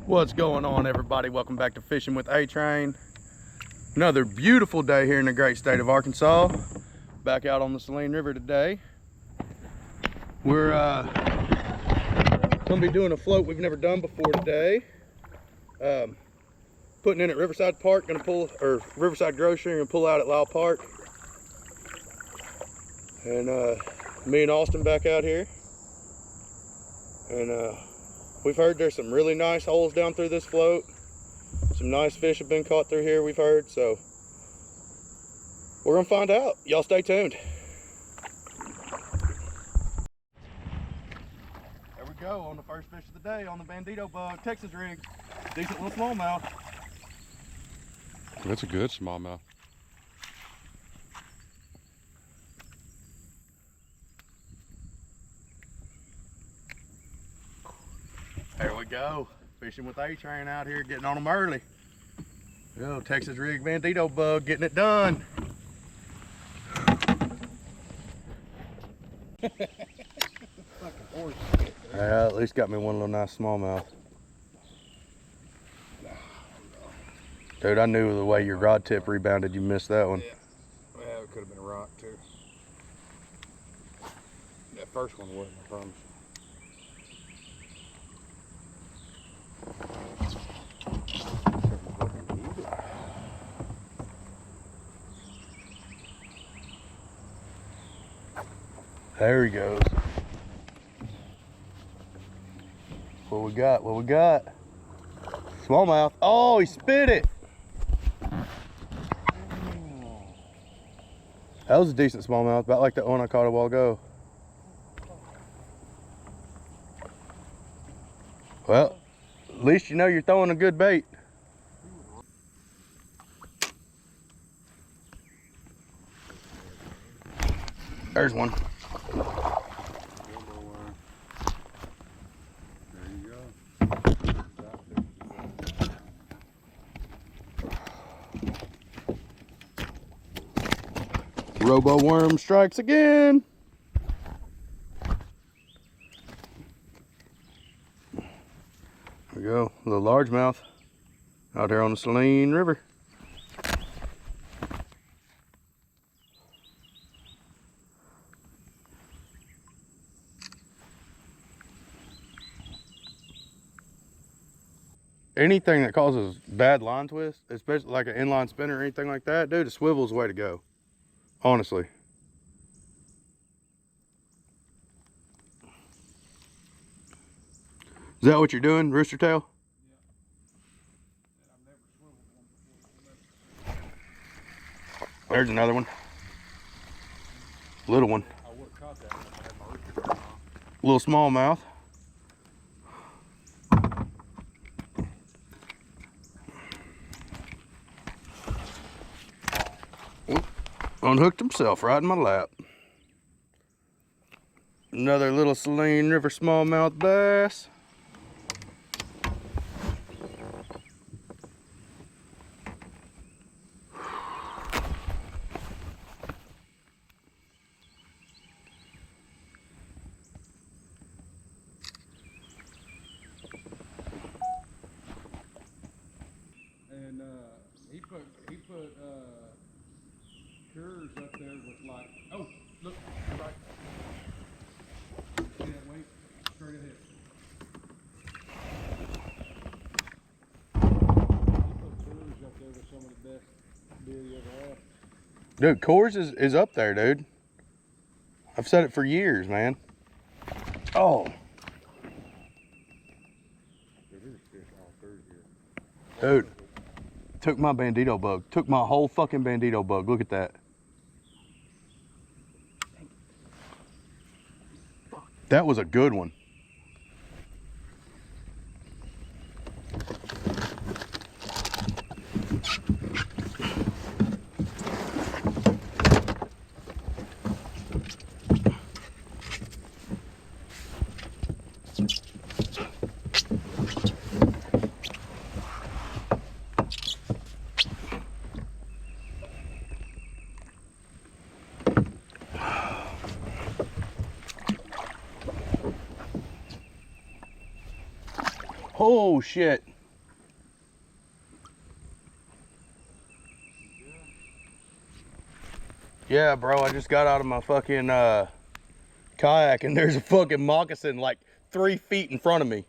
What's going on, everybody? Welcome back to Fishing with A-Train. Another beautiful day here in the great state of Arkansas. Back out on the Saline River today. We're gonna be doing a float we've never done before today. Putting in at Riverside Park, Riverside Grocery, and pull out at Lyle Park. And me and Austin back out here. And we've heard there's some really nice holes down through this float. Some nice fish have been caught through here, we've heard, so we're gonna find out. Y'all stay tuned. There we go, on the first fish of the day on the Bandito bug, Texas rig. Decent little smallmouth. That's a good smallmouth. There we go. Fishing with A-Train out here, getting on them early. Yo, Texas rig Bandito bug, getting it done. At least got me one little nice smallmouth. Dude, I knew the way your rod tip rebounded, you missed that one. Yeah, well, it could have been a rock too. That first one wasn't, I promise. There he goes. What we got? What we got? Smallmouth. Oh, he spit it. That was a decent smallmouth, about like that one I caught a while ago. Well, at least you know you're throwing a good bait. There's one. Robo worm strikes again. There we go, a little largemouth out here on the Saline River. Anything that causes bad line twist, especially like an inline spinner or anything like that, dude, a swivel's the way to go. Honestly. Is that what you're doing, rooster tail? Yeah. There's another one. Little one. I would have caught that one if I had my rooster tail on. Little smallmouth. Unhooked himself right in my lap. Another little Saline River smallmouth bass. And he put cures up there with like, oh, look, right. See that weight? Straight ahead. He put cures up there with some of the best deer you ever had. Dude, Coors is up there, dude. I've said it for years, man. Oh. There's fish all through here. Dude. Took my Bandito bug. Took my whole fucking Bandito bug. Look at that. That was a good one. Oh shit. Yeah, bro, I just got out of my fucking kayak and there's a fucking moccasin like 3 feet in front of me.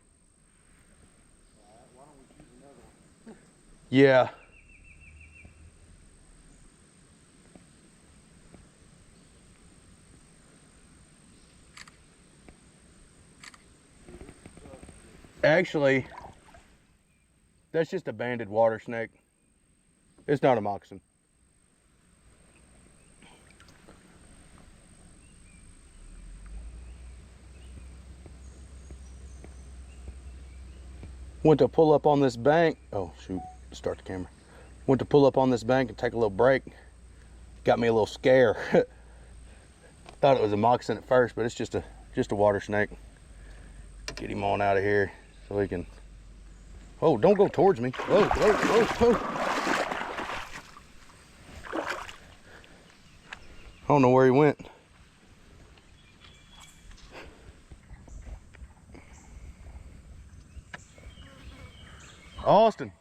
Why don't we choose another one? Yeah. Actually, that's just a banded water snake. It's not a moccasin. Went to pull up on this bank. Oh shoot, start the camera. Went to pull up on this bank and take a little break. Got me a little scare. Thought it was a moccasin at first, but it's just a water snake. Get him on out of here so he can. Oh, don't go towards me. Whoa, whoa, whoa, whoa. I don't know where he went. Austin,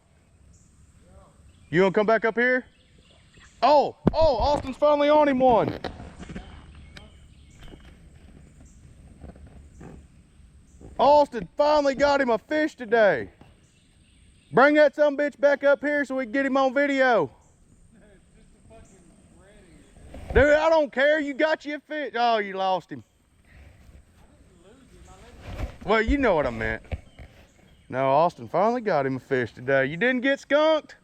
you gonna come back up here? Oh, Austin's finally on him one. Austin finally got him a fish today. Bring that sumbitch back up here so we can get him on video. Dude, I don't care. You got you a fish. Oh, you lost him. Well, you know what I meant. No, Austin finally got him a fish today. You didn't get skunked?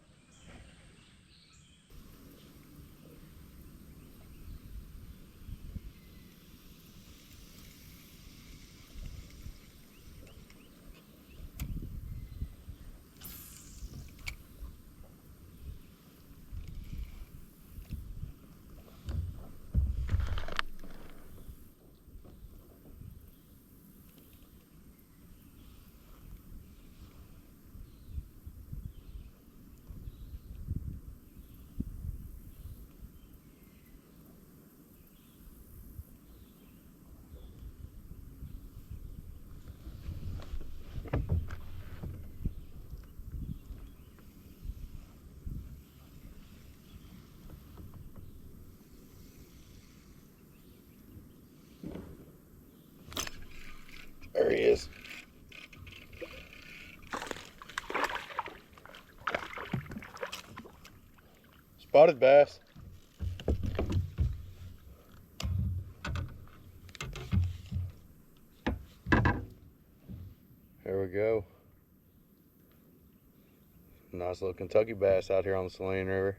There he is. Spotted bass. There we go. Nice little Kentucky bass out here on the Saline River.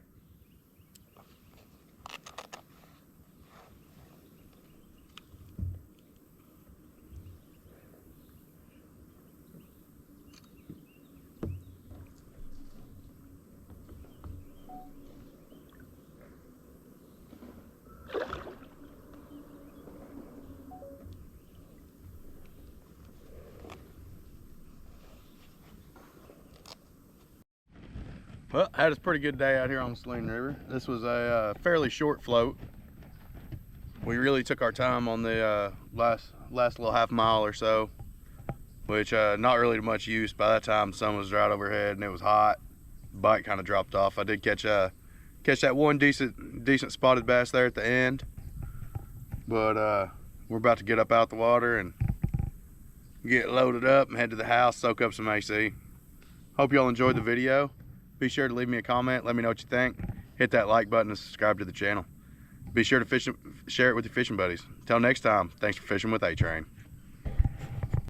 Well, had a pretty good day out here on the Saline River. This was a fairly short float. We really took our time on the last little half mile or so, which not really much use. By that time, the sun was right overhead and it was hot. The bite kind of dropped off. I did catch that one decent spotted bass there at the end, but we're about to get up out the water and get loaded up and head to the house, soak up some AC. Hope y'all enjoyed the video. Be sure to leave me a comment, let me know what you think. Hit that like button and subscribe to the channel. Be sure to share it with your fishing buddies. Until next time, thanks for fishing with A-Train.